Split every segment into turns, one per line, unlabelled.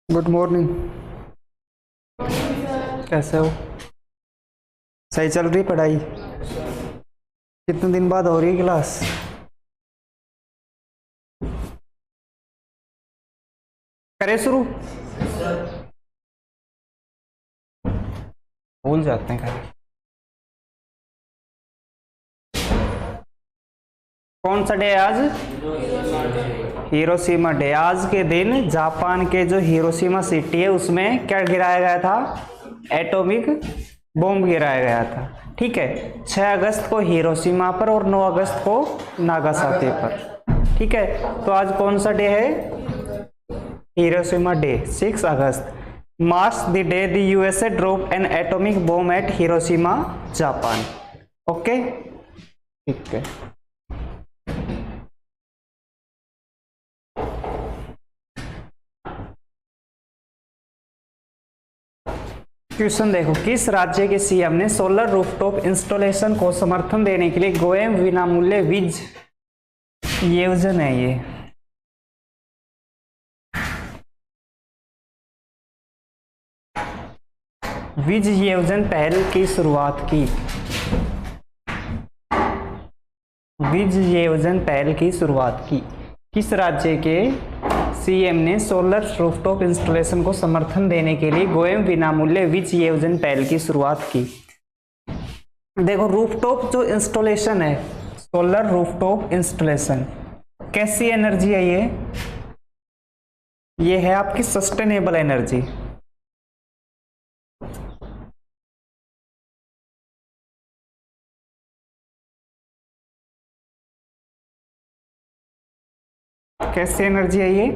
Good morning. कैसे हो? सही चल रही पढ़ाई? कितने दिन बाद हो रही है क्लास? करें शुरू? भूल जाते हैं कहीं। कौन सा डे है आज? Hiroshima day. आज के दिन जापान के जो हिरोशिमा सिटी है उसमें क्या गिराया गया था? एटॉमिक बॉम्ब गिराया गया था। ठीक है, 6 अगस्त को हिरोशिमा पर और 9 अगस्त को नागासाकी पर। ठीक है, तो आज कौन सा डे है? हिरोशिमा डे, 6 अगस्त। March the day the USA drop an atomic bomb at Hiroshima Japan. Okay, ठीक है। क्वेश्चन देखो, किस राज्य के सीएम ने सोलर रूफटॉप इंस्टॉलेशन को समर्थन देने के लिए गोएम विनामूल्य वीज योजना है? ये वीज योजना पहल की शुरुआत की। वीज योजना पहल की शुरुआत की किस राज्य के सीएम ने सोलर रूफटॉप इंस्टॉलेशन को समर्थन देने के लिए गोएम विनामूल्य वीज योजना पहल की शुरुआत की? देखो, रूफटॉप जो इंस्टॉलेशन है, सोलर रूफटॉप इंस्टॉलेशन, कैसी एनर्जी है ये है आपकी सस्टेनेबल एनर्जी। कैसी एनर्जी है ये?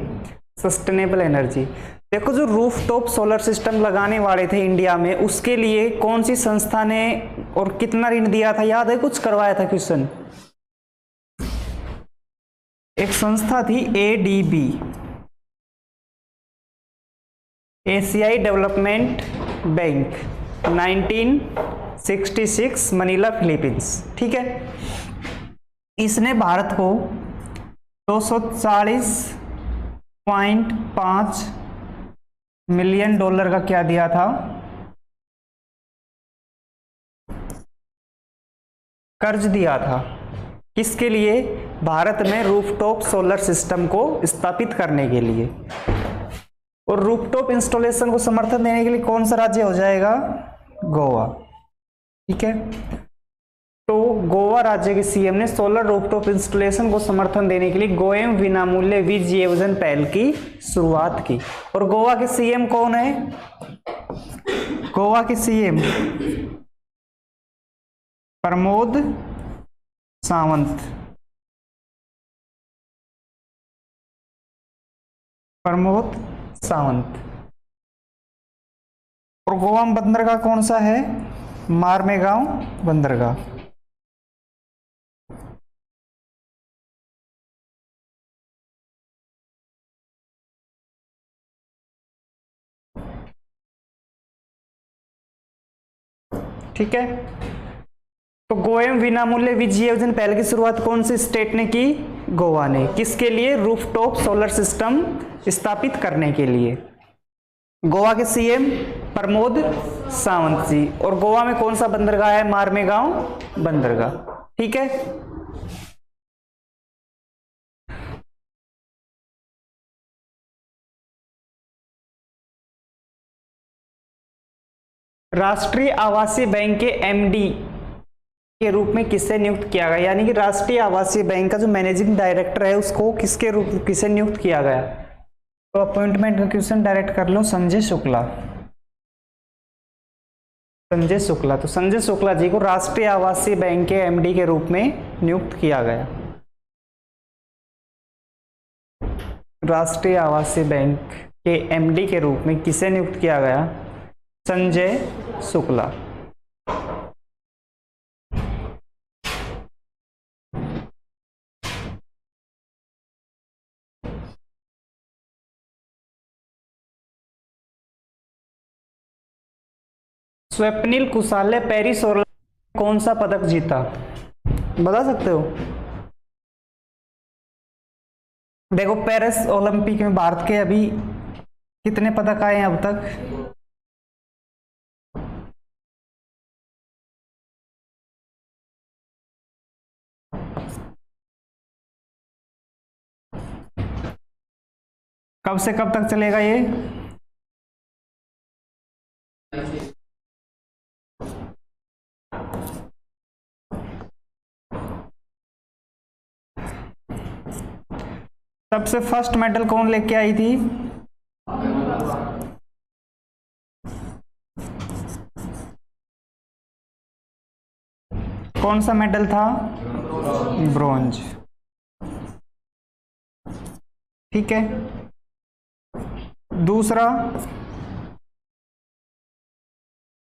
Sustainable energy. देखो, जो रूफटॉप सोलर सिस्टम लगाने वाले थे इंडिया में, उसके लिए कौन सी संस्था ने और कितना ऋण दिया था? याद है? कुछ करवाया था क्वेश्चन। एक संस्था थी एडीबी, एशियाई डेवलपमेंट बैंक, 1966, मनीला फिलीपींस। ठीक है, इसने भारत को 240.5 मिलियन डॉलर का क्या दिया था? कर्ज दिया था। किसके लिए? भारत में रूफटॉप सोलर सिस्टम को स्थापित करने के लिए। और रूफटॉप इंस्टॉलेशन को समर्थन देने के लिए कौन सा राज्य हो जाएगा? गोवा। ठीक है, तो गोवा राज्य के सीएम ने सोलर रूफटॉप इंस्टॉलेशन को समर्थन देने के लिए गोएम विनामूल्य वीज योजना पहल की शुरुआत की। और गोवा के सीएम कौन है? गोवा के सीएम प्रमोद सावंत। प्रमोद सावंत। और गोवा में बंदरगाह कौन सा है? मारमेगांव बंदरगाह। ठीक है, तो गोएम विनामूल्य वीज योजना पहल की शुरुआत कौन सी स्टेट ने की? गोवा ने। किसके लिए? रूफटॉप सोलर सिस्टम स्थापित करने के लिए। गोवा के सीएम प्रमोद सावंत जी। और गोवा में कौन सा बंदरगाह है? मारमेगांव बंदरगाह। ठीक है, राष्ट्रीय आवासीय बैंक के एमडी के रूप में किसे नियुक्त किया गया? यानी कि राष्ट्रीय आवासीय बैंक का जो मैनेजिंग डायरेक्टर है उसको किसे नियुक्त किया गया? तो अपॉइंटमेंट का क्वेश्चन डायरेक्ट कर लो, संजय शुक्ला। संजय शुक्ला, तो संजय शुक्ला जी को राष्ट्रीय आवासीय बैंक के एमडी के रूप में नियुक्त किया गया। राष्ट्रीय आवासीय बैंक के एमडी के रूप में किसे नियुक्त किया गया? संजय शुक्ला। स्वप्निल कुशाल पेरिस ओलंपिक कौन सा पदक जीता? बता सकते हो? देखो, पेरिस ओलंपिक में भारत के अभी कितने पदक आए हैं अब तक? कब से कब तक चलेगा ये? सबसे फर्स्ट मेडल कौन लेके आई थी? कौन सा मेडल था? ब्रॉन्ज। ठीक है।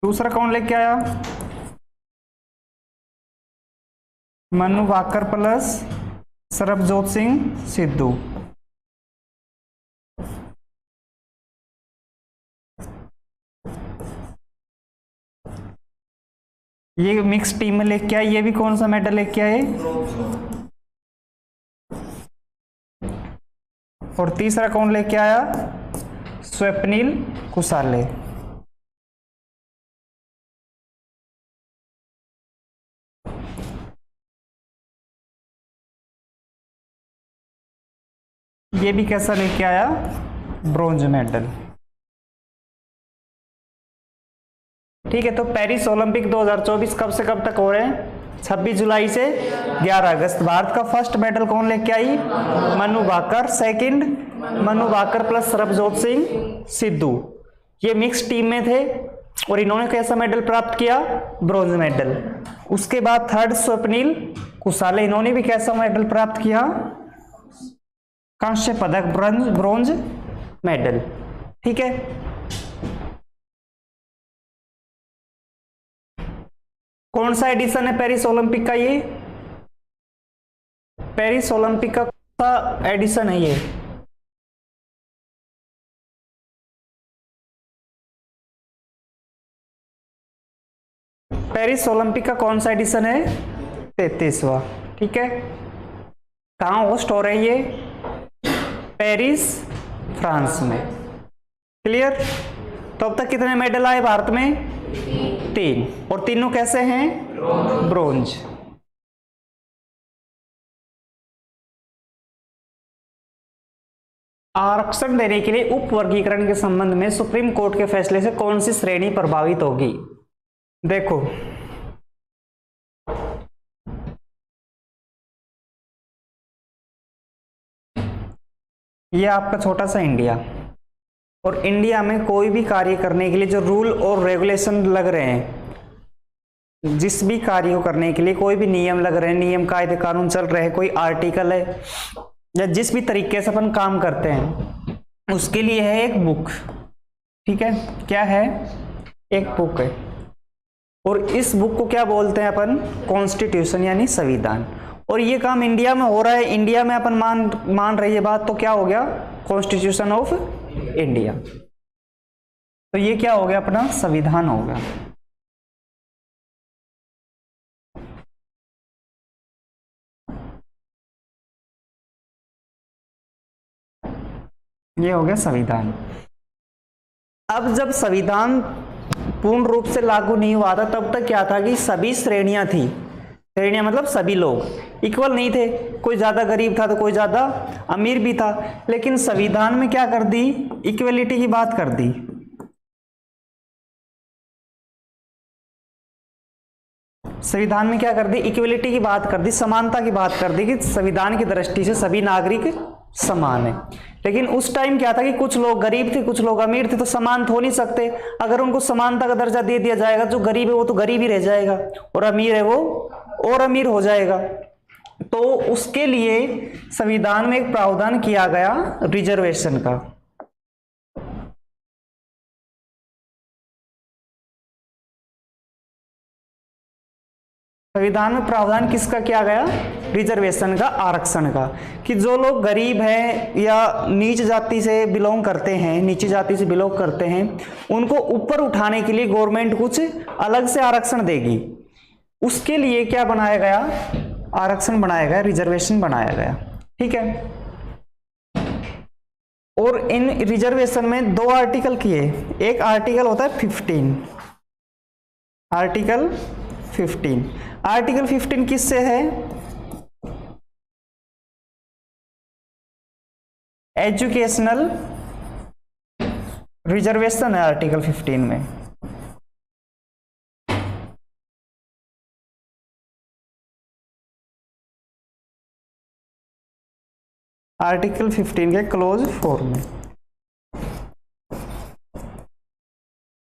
दूसरा कौन लेके आया? मनु भाकर प्लस सरबजोत सिंह सिद्धू। ये मिक्स टीम में लेके आए। ये भी कौन सा मेडल लेके आए? और तीसरा कौन लेके आया? स्वप्निल कुसाले। ये भी कैसा लेके आया? Bronze medal. ठीक है, तो पेरिस ओलंपिक 2024 कब से कब तक हो रहे हैं? 26 जुलाई से 11 अगस्त। भारत का फर्स्ट मेडल कौन लेके आई? मनु भाकर। Second Manu Bhaker plus Sarabjot Singh Sidhu. ये मिक्स टीम में थे और इन्होंने कैसा मेडल प्राप्त किया? Bronze medal. उसके बाद थर्ड स्वप्निल कुसाले, इन्होंने भी कैसा मेडल प्राप्त किया? कांस्य पदक, ब्रॉन्ज मेडल। ठीक है। कौन सा एडिशन है पेरिस ओलंपिक का? ये पेरिस ओलंपिक का कौन सा एडिशन है? ये पेरिस ओलंपिक का कौन सा एडिशन है? 33वां। ठीक है। कहां होस्ट हो रही है? पेरिस, फ्रांस में। क्लियर? तो अब तक कितने मेडल आए भारत में? 3। और तीनों कैसे हैं? ब्रोंज। आरक्षण देने के लिए उप वर्गीकरण के संबंध में सुप्रीम कोर्ट के फैसले से कौन सी श्रेणी प्रभावित होगी? देखो, ये आपका छोटा सा इंडिया, और इंडिया में कोई भी कार्य करने के लिए जो रूल और रेगुलेशन लग रहे हैं, जिस भी कार्य को करने के लिए कोई भी नियम लग रहे हैं, नियम कायदे कानून चल रहे हैं, कोई आर्टिकल है या जिस भी तरीके से अपन काम करते हैं, उसके लिए है एक बुक। ठीक है, क्या है? एक बुक है। और इस बुक को क्या बोलते हैं अपन? कॉन्स्टिट्यूशन यानी संविधान। और ये काम इंडिया में हो रहा है, इंडिया में अपन मान रही है बात, तो क्या हो गया? Constitution of India. तो ये क्या हो गया? अपना संविधान हो गया। ये हो गया संविधान। अब जब संविधान पूर्ण रूप से लागू नहीं हुआ था, तब तक क्या था कि सभी श्रेणियां थी। श्रेणियां मतलब सभी लोग इक्वल नहीं थे, कोई ज्यादा गरीब था तो कोई ज्यादा अमीर भी था। लेकिन संविधान में क्या कर दी? इक्वलिटी की बात कर दी। संविधान में क्या कर दी? इक्वलिटी की बात कर दी, समानता की बात कर दी कि संविधान की दृष्टि से सभी नागरिक समान है। लेकिन उस टाइम क्या था कि कुछ लोग गरीब थे, कुछ लोग अमीर थे, तो समान तो हो नहीं सकते। अगर उनको समानता का दर्जा दे दिया जाएगा, जो गरीब है वो तो गरीब ही रह जाएगा और अमीर है वो और अमीर हो जाएगा। तो उसके लिए संविधान में एक प्रावधान किया गया रिजर्वेशन का। संविधान में प्रावधान किसका किया गया? रिजर्वेशन का, आरक्षण का, कि जो लोग गरीब हैं या नीच जाति से बिलोंग करते हैं, नीची जाति से बिलोंग करते हैं, उनको ऊपर उठाने के लिए गवर्नमेंट कुछ अलग से आरक्षण देगी। उसके लिए क्या बनाया गया? आरक्षण बनाया गया, रिजर्वेशन बनाया गया। ठीक है। और इन रिजर्वेशन में दो आर्टिकल किए, एक आर्टिकल होता है 15, आर्टिकल 15, आर्टिकल 15 किससे है? एजुकेशनल रिजर्वेशन है आर्टिकल 15 में। आर्टिकल 15 के क्लोज 4 में।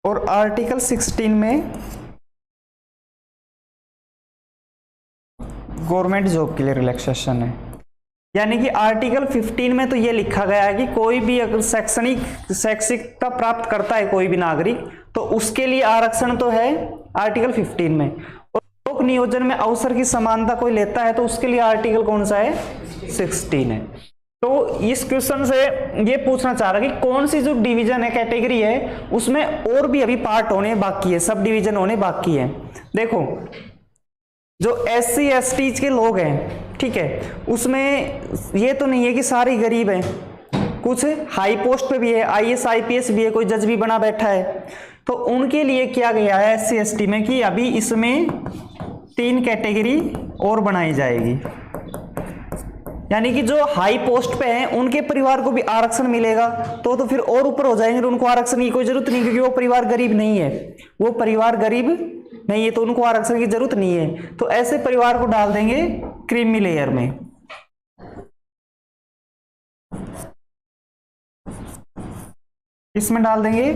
और आर्टिकल 16 में गवर्नमेंट जॉब के लिए रिलैक्सेशन है। यानी कि आर्टिकल 15 में तो ये लिखा गया है कि कोई भी अगर शैक्षिकता प्राप्त करता है कोई भी नागरिक, तो उसके लिए आरक्षण तो है आर्टिकल 15 में। और लोक नियोजन में अवसर की समानता कोई लेता है तो उसके लिए आर्टिकल कौन सा है? 16 है। तो इस क्वेश्चन से ये पूछना चाह रहा है कि कौन सी जो डिवीजन है, कैटेगरी है, उसमें और भी अभी पार्ट होने बाकी है, सब डिवीजन होने बाकी है। देखो, जो SC ST के लोग हैं, ठीक है, उसमें ये तो नहीं है कि सारे गरीब हैं, कुछ हाई पोस्ट पे भी है, IAS IPS भी है, कोई जज भी बना बैठा है। तो उनके लिए किया गया है SC ST में कि अभी इसमें 3 कैटेगरी और बनाई जाएगी। यानी कि जो हाई पोस्ट पे हैं उनके परिवार को भी आरक्षण मिलेगा, तो फिर और ऊपर हो जाएंगे, उनको आरक्षण की कोई जरूरत नहीं, क्योंकि वो परिवार गरीब नहीं है, वो परिवार गरीब नहीं है, तो उनको आरक्षण की जरूरत नहीं है। तो ऐसे परिवार को डाल देंगे क्रीमी लेयर में। इसमें डाल देंगे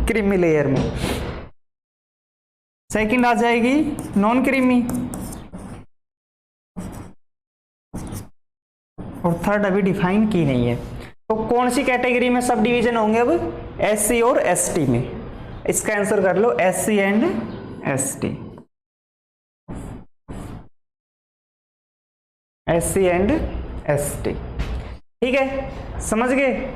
क्रीमी लेयर में। सेकंड आ जाएगी नॉन क्रीमी, और थर्ड अभी डिफाइन की नहीं है। तो कौन सी कैटेगरी में सब डिवीजन होंगे अब? SC और ST में। इसका आंसर कर लो SC and ST, SC and ST। ठीक है, समझ गए?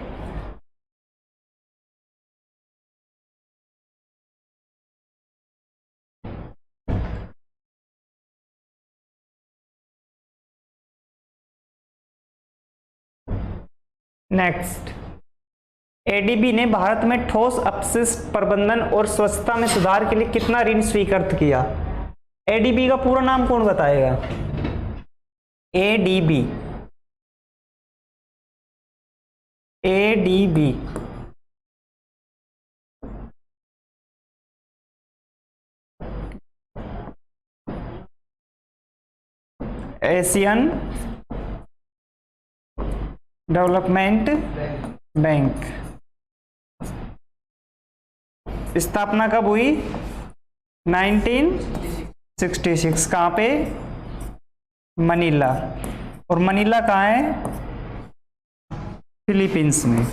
नेक्स्ट, ADB ने भारत में ठोस अपशिष्ट प्रबंधन और स्वच्छता में सुधार के लिए कितना ऋण स्वीकृत किया? ADB का पूरा नाम कौन बताएगा? ADB, ADB Asian development bank. स्थापना कब हुई? 1966। कहाँ पे? मनीला। और मनीला कहाँ है? फिलीपींस में।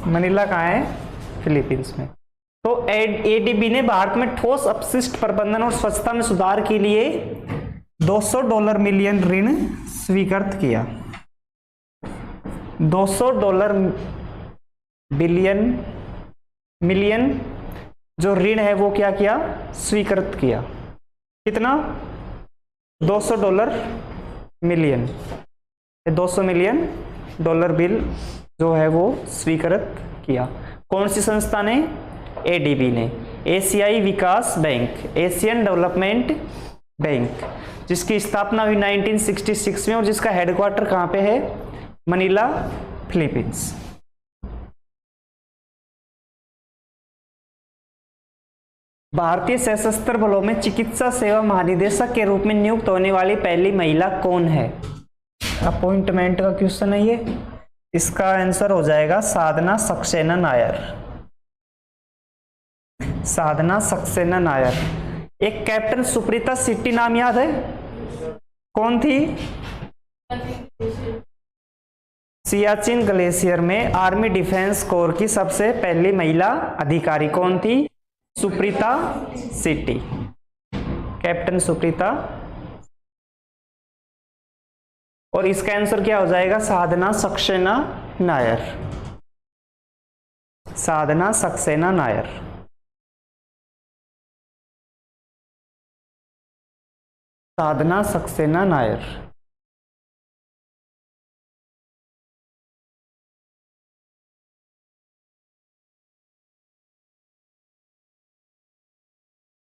मनीला कहाँ है? फिलीपींस में। तो ADB ने भारत में ठोस अपशिष्ट प्रबंधन और स्वच्छता में सुधार के लिए $200 मिलियन ऋण स्वीकृत किया। $200 मिलियन जो ऋण है वो क्या किया? स्वीकृत किया। कितना? $200 मिलियन। 200 मिलियन डॉलर बिल जो है वो स्वीकृत किया। कौन सी संस्था ने? ADB ने, एशियाई विकास बैंक, एशियन डेवलपमेंट बैंक, जिसकी स्थापना हुई 1966 में और जिसका हेडक्वार्टर कहां पे है? Manila, Philippines. भारतीय सशस्त्र बलों में चिकित्सा सेवा महानिदेशक के रूप में नियुक्त होने वाली पहली महिला कौन है? अपॉइंटमेंट का क्वेश्चन है ये। इसका आंसर हो जाएगा साधना सक्सेना नायर। साधना सक्सेना नायर। एक कैप्टन सुप्रीता सिट्टी नाम याद है? कौन थी? सियाचिन ग्लेशियर में आर्मी डिफेंस कोर की सबसे पहली महिला अधिकारी कौन थी? सुप्रीता सिट्टी, कैप्टन सुप्रीता। और इसका आंसर क्या हो जाएगा? साधना सक्सेना नायर। साधना सक्सेना नायर। साधना सक्सेना नायर। –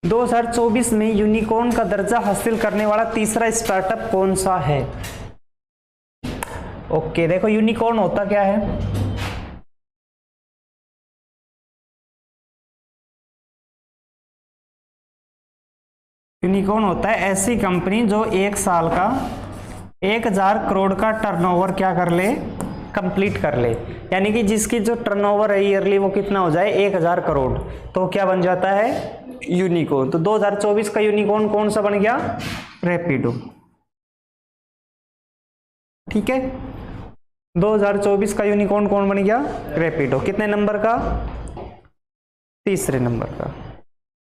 2024 में यूनिकॉर्न का दर्जा हासिल करने वाला तीसरा स्टार्टअप कौन सा है? ओके, देखो यूनिकॉर्न होता क्या है? यूनिकॉर्न होता है ऐसी कंपनी जो एक साल का 1000 करोड़ का टर्नओवर क्या कर ले, कंप्लीट कर ले। यानी कि जिसकी जो टर्नओवर है ईयरली वो कितना हो जाए, 1000 करोड़, तो क्या बन जाता है, यूनिकॉर्न। तो 2024 का यूनिकॉर्न कौन सा बन गया, रैपिडो। ठीक है, 2024 का यूनिकॉर्न कौन बन गया, रैपिडो। कितने नंबर का, तीसरे नंबर का।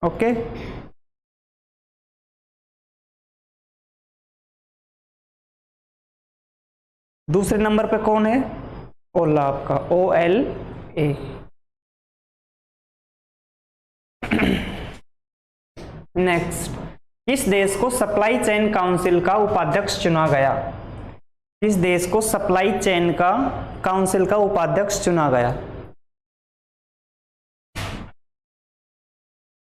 ओके, दूसरे नंबर पे कौन है, ओला आपका, OLA। नेक्स्ट, किस देश को सप्लाई चेन काउंसिल का उपाध्यक्ष चुना गया? किस देश को सप्लाई चेन का काउंसिल का उपाध्यक्ष चुना गया?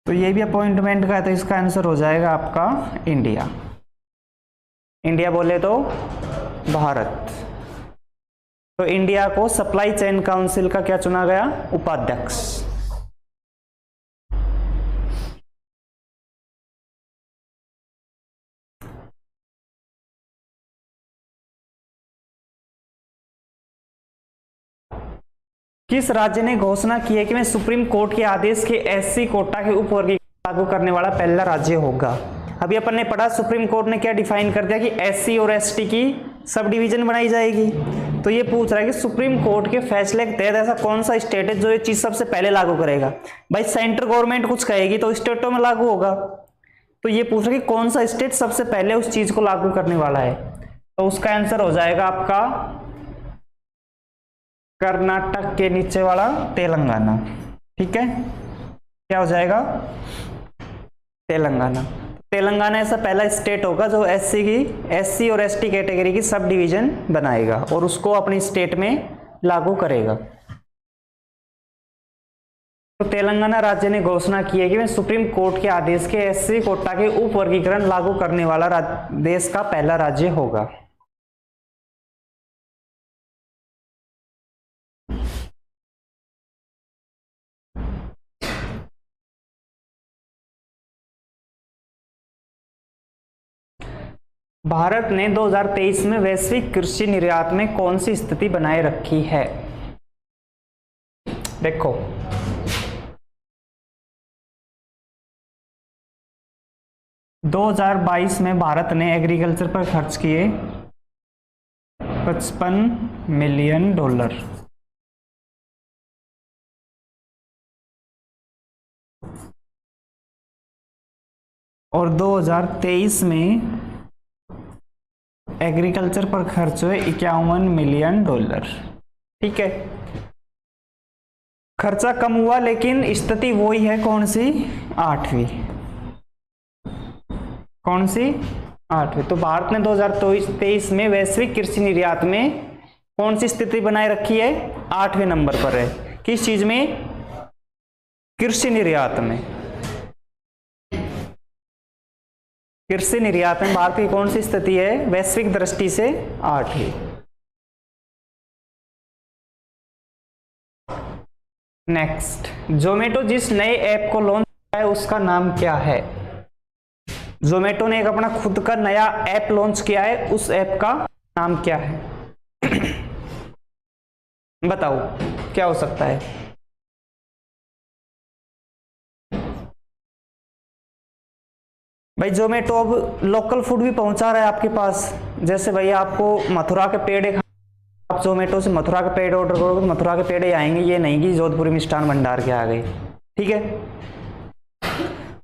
तो ये भी अपॉइंटमेंट का है, तो इसका आंसर हो जाएगा आपका इंडिया। इंडिया बोले तो भारत। तो इंडिया को सप्लाई चेन काउंसिल का क्या चुना गया, उपाध्यक्ष। किस राज्य ने घोषणा की है कि मैं सुप्रीम कोर्ट के आदेश के SC कोटा के उपवर्गीकरण लागू करने वाला पहला राज्य होगा? अभी अपन ने पढ़ा, सुप्रीम कोर्ट ने क्या डिफाइन कर दिया कि SC और ST की सब डिवीजन बनाई जाएगी। तो ये पूछ रहा है कि सुप्रीम कोर्ट के फैसले के तहत ऐसा कौन सा स्टेट है जो ये चीज सबसे पहले लागू करेगा। भाई सेंट्रल गवर्नमेंट कुछ कहेगी तो स्टेटों में लागू होगा, तो ये पूछ रहा है कि कौन सा स्टेट सबसे पहले उस चीज को लागू करने वाला है। तो उसका आंसर हो जाएगा आपका कर्नाटक के नीचे वाला तेलंगाना। ठीक है, क्या हो जाएगा, तेलंगाना। तेलंगाना ऐसा पहला स्टेट होगा जो SC और ST कैटेगरी की सब डिवीजन बनाएगा और उसको अपनी स्टेट में लागू करेगा। तो तेलंगाना राज्य ने घोषणा की है कि मैं सुप्रीम कोर्ट के आदेश के SC कोटा के उपवर्गीकरण लागू करने वाला देश का पहला राज्य होगा। भारत ने 2023 में वैश्विक कृषि निर्यात में कौन सी स्थिति बनाए रखी है? देखो, दो 2022 में भारत ने एग्रीकल्चर पर खर्च किए $55 मिलियन। और 2023 में एग्रीकल्चर पर खर्च हुए $51 मिलियन। ठीक है, खर्चा कम हुआ लेकिन स्थिति वही है, कौन सी, 8वीं। कौन सी, 8वीं। तो भारत ने 2023 में वैश्विक कृषि निर्यात में कौन सी स्थिति बनाए रखी है, 8वें नंबर पर है। किस चीज में, कृषि निर्यात में। कृषि निर्यात में भारत की कौन सी स्थिति है, वैश्विक दृष्टि से 8वीं। नेक्स्ट, जोमेटो जिस नए ऐप को लॉन्च किया है उसका नाम क्या है? जोमेटो ने एक अपना खुद का नया ऐप लॉन्च किया है, उस ऐप का नाम क्या है? बताओ क्या हो सकता है? भाई जोमेटो अब लोकल फूड भी पहुंचा रहा है आपके पास। जैसे भाई आपको मथुरा के पेड़े, आप जोमेटो से मथुरा के पेड़ ऑर्डर करोगे तो मथुरा के पेड़े आएंगे, ये नहीं कि जोधपुरी मिष्ठान भंडार के आ गए। ठीक है,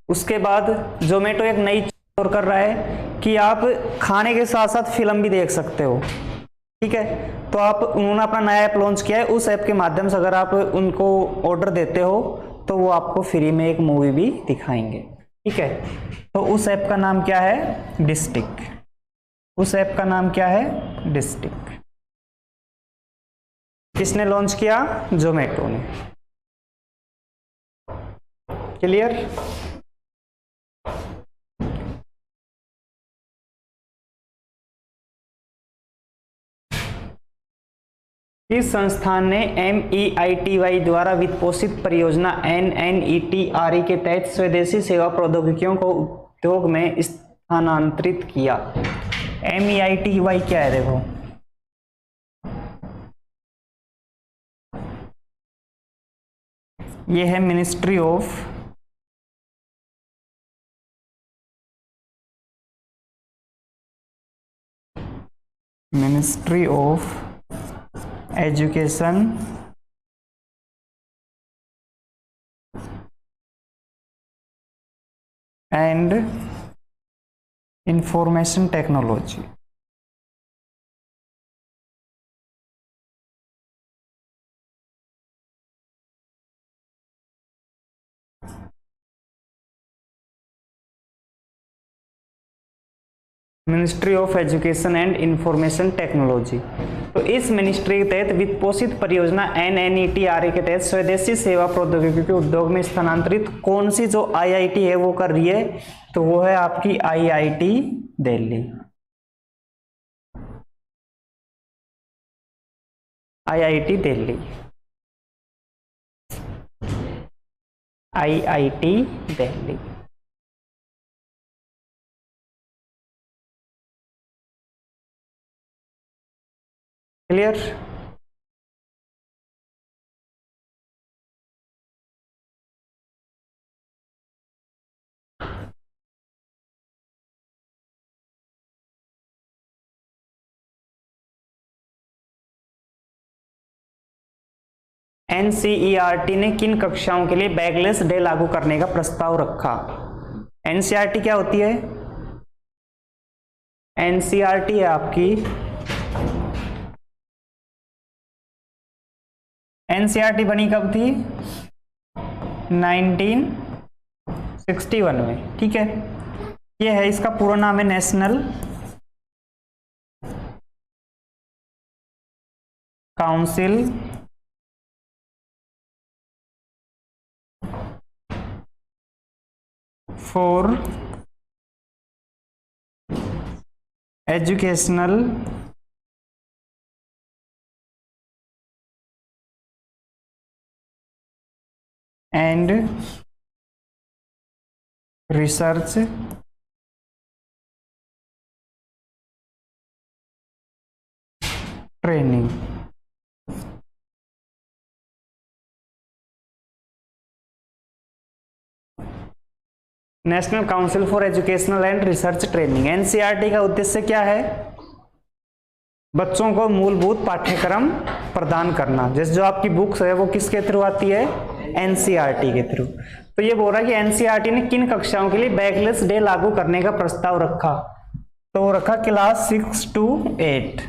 उसके बाद जोमेटो एक नई चीज और कर रहा है कि आप खाने के साथ साथ फिल्म भी देख सकते हो। ठीक है, तो आप, उन्होंने अपना नया ऐप लॉन्च किया है, उस ऐप के माध्यम से अगर आप उनको ऑर्डर देते हो तो वो आपको फ्री में एक मूवी भी दिखाएंगे। ठीक है, तो उस ऐप का नाम क्या है? डिस्टिक। उस ऐप का नाम क्या है? डिस्टिक। किसने लॉन्च किया? जोमेटो ने। क्लियर? इस संस्थान ने MEITY द्वारा वित्तपोषित परियोजना NNETRE के तहत स्वदेशी सेवा प्रौद्योगिकियों को उद्योग में स्थानांतरित किया। MEITY क्या है? देखो, ये है ministry of education and information technology. Ministry of education and information technology. तो इस मिनिस्ट्री के तहत वित्तपोषित परियोजना NNETRE के तहत स्वदेशी सेवा प्रौद्योगिकी के उद्योग में स्थानांतरित कौन सी जो IIT है वो कर रही है? तो वो है आपकी IIT Delhi. IIT Delhi, IIT Delhi. Clear? NCERT ने किन कक्षाओं के लिए बैगलेस डे लागू करने का प्रस्ताव रखा? NCERT क्या होती है? NCERT है आपकी, NCERT बनी कब थी? 1961 में। ठीक है, ये है, इसका पूरा नाम है national council for educational and research training. National council for educational and research training, NCERT का उद्देश्य क्या है? बच्चों को मूलभूत पाठ्यक्रम प्रदान करना। जैसे जो आपकी बुक्स है वो किसके थ्रू आती है? NCERT के थ्रू। तो ये बोल रहा है कि NCERT ने किन कक्षाओं के लिए बैगलेस डे लागू करने का प्रस्ताव रखा? तो वो रखा क्लास 6 to 8,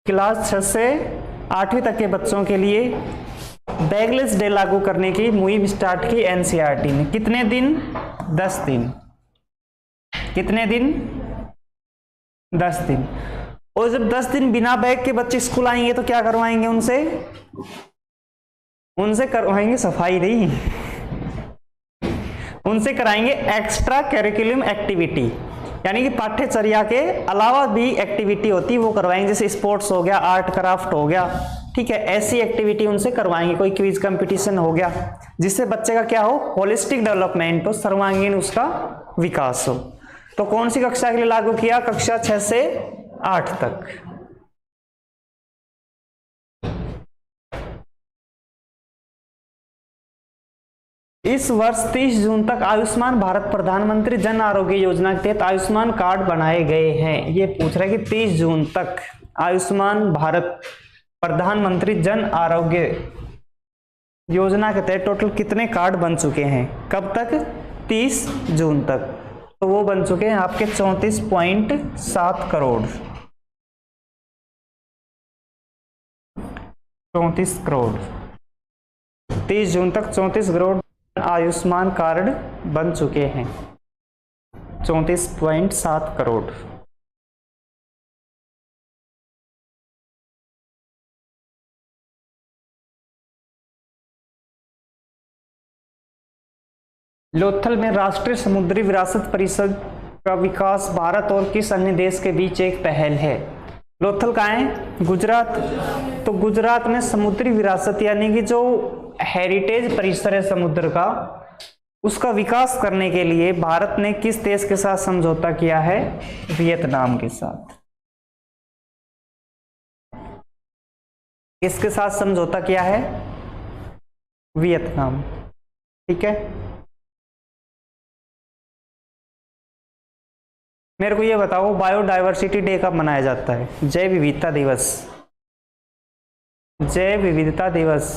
क्लास 6 से 8वीं तक के बच्चों के लिए बैगलेस डे लागू करने की मुहिम स्टार्ट की NCERT ने। कितने दिन? 10 दिन। कितने दिन? 10 दिन। और जब 10 दिन बिना बैग के बच्चे स्कूल आएंगे तो क्या करवाएंगे उनसे? उनसे करवाएंगे सफाई नहीं, उनसे कराएंगे एक्स्ट्रा करिकुलम एक्टिविटी, यानी कि पाठ्यचर्या के अलावा भी एक्टिविटी होती वो करवाएंगे, जैसे स्पोर्ट्स हो गया, आर्ट क्राफ्ट हो गया। ठीक है, ऐसी एक्टिविटी उनसे करवाएंगे। कोई क्विज कंपटीशन हो गया, जिससे बच्चे का क्या हो? होलिस्टिक डेवलपमेंट हो, सर्वांगीण उसका विकास हो। तो कौन सी कक्षा के लिए लागू किया? कक्षा 6 से 8 तक। इस वर्ष 30 जून तक आयुष्मान भारत प्रधानमंत्री जन आरोग्य योजना के तहत आयुष्मान कार्ड बनाए गए हैं। ये पूछ रहा है कि 30 जून तक आयुष्मान भारत प्रधानमंत्री जन आरोग्य योजना के तहत टोटल कितने कार्ड बन चुके हैं? कब तक? 30 जून तक। तो वो बन चुके हैं आपके 34.7 करोड़। 34 करोड़ 30 जून तक 34 करोड़ आयुष्मान कार्ड बन चुके हैं, 34.7 करोड़। लोथल में राष्ट्रीय समुद्री विरासत परिषद का विकास भारत और किस अन्य देश के बीच एक पहल है? लोथल कहाँ है? गुजरात। तो गुजरात में समुद्री विरासत यानी कि जो हेरिटेज परिसर है समुद्र का, उसका विकास करने के लिए भारत ने किस देश के साथ समझौता किया है? वियतनाम के साथ। किसके साथ समझौता किया है? वियतनाम। ठीक है, मेरे को ये बताओ बायोडायवर्सिटी डे कब मनाया जाता है? जैव विविधता दिवस। जैव विविधता दिवस,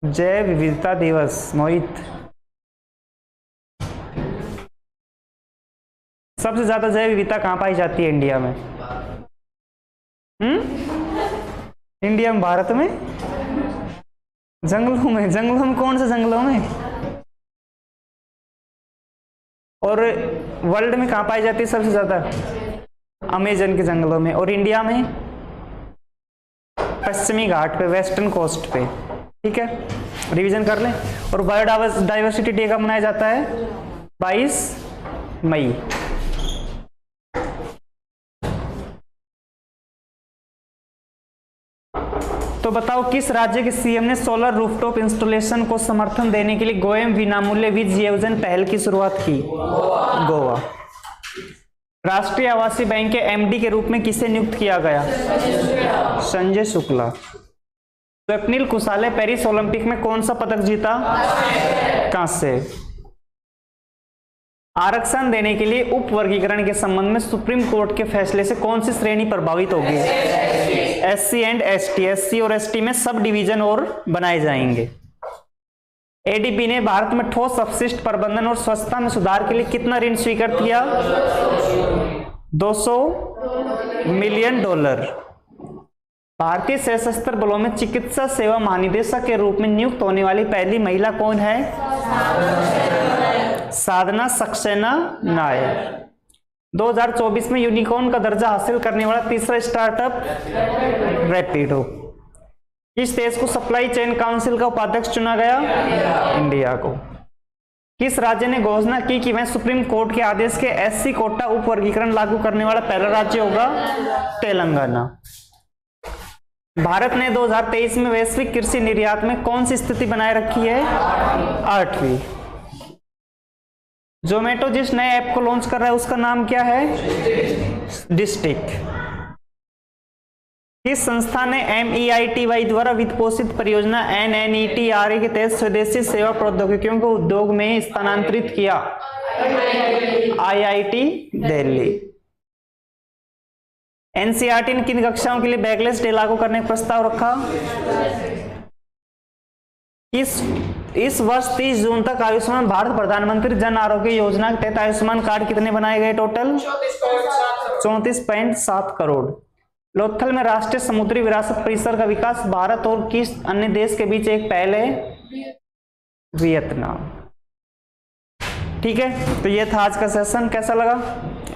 जैव विविधता दिवस। मोहित, सबसे ज्यादा जैव विविधता कहां पाई जाती है इंडिया में? इंडिया में, भारत में? जंगलों में। जंगलों में कौन से जंगलों में? और वर्ल्ड में कहां पाई जाती है सबसे ज्यादा? अमेजन के जंगलों में। और इंडिया में पश्चिमी घाट पे, वेस्टर्न कोस्ट पे। ठीक है, रिवीजन कर लें। और बायोडायवर्सिटी डे कब मनाया जाता है? 22 मई। तो बताओ किस राज्य के सीएम ने सोलर रूफटॉप इंस्टॉलेशन को समर्थन देने के लिए गोएम विनामूल्य वीज योजना पहल की शुरुआत की? गोवा। राष्ट्रीय आवासीय बैंक के एमडी के रूप में किसे नियुक्त किया गया? संजय शुक्ला। स्वप्निल कुशाले पेरिस ओलंपिक में कौन सा पदक जीता? कांस्य। आरक्षण देने के लिए उप वर्गीकरण के संबंध में सुप्रीम कोर्ट के फैसले से कौन सी श्रेणी प्रभावित होगी? SC and ST. एससी और एसटी में सब डिवीजन और बनाए जाएंगे। एडीबी ने भारत में ठोस अपशिष्ट प्रबंधन और स्वच्छता में सुधार के लिए कितना ऋण स्वीकृत किया? $200 मिलियन। भारतीय सशस्त्र बलों में चिकित्सा सेवा महानिदेशक के रूप में नियुक्त होने वाली पहली महिला कौन है? साधना सक्सेना नायर। 2024 में यूनिकॉर्न का दर्जा हासिल करने वाला तीसरा स्टार्टअप रैपिडो। किस देश को सप्लाई चेन काउंसिल का उपाध्यक्ष चुना गया? इंडिया को। किस राज्य ने घोषणा की कि वह सुप्रीम कोर्ट के आदेश के एससी कोटा उप वर्गीकरण लागू करने वाला पहला राज्य होगा? तेलंगाना। भारत ने 2023 में वैश्विक कृषि निर्यात में कौन सी स्थिति बनाए रखी है? 8वीं। जोमेटो जिस नए ऐप को लॉन्च कर रहा है उसका नाम क्या है? डिस्ट्रिक्ट। किस संस्था ने MEITY द्वारा वित्त पोषित परियोजना NNETRA के तहत स्वदेशी सेवा प्रौद्योगिकियों को उद्योग में स्थानांतरित किया? IIT दिल्ली। NCERT ने किन कक्षाओं के लिए बैकलेस डे लागू करने का प्रस्ताव रखा? इस वर्ष 30 जून तक आयुष्मान भारत प्रधानमंत्री जन आरोग्य योजना के तहत आयुष्मान कार्ड कितने बनाए गए? टोटल 34.7 करोड़। लोथल में राष्ट्रीय समुद्री विरासत परिसर का विकास भारत और किस अन्य देश के बीच एक पहल है? वियतनाम। ठीक है, तो ये था आज का सेशन। कैसा लगा?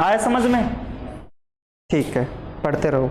आया समझ में? ठीक है, पढ़ते रहो।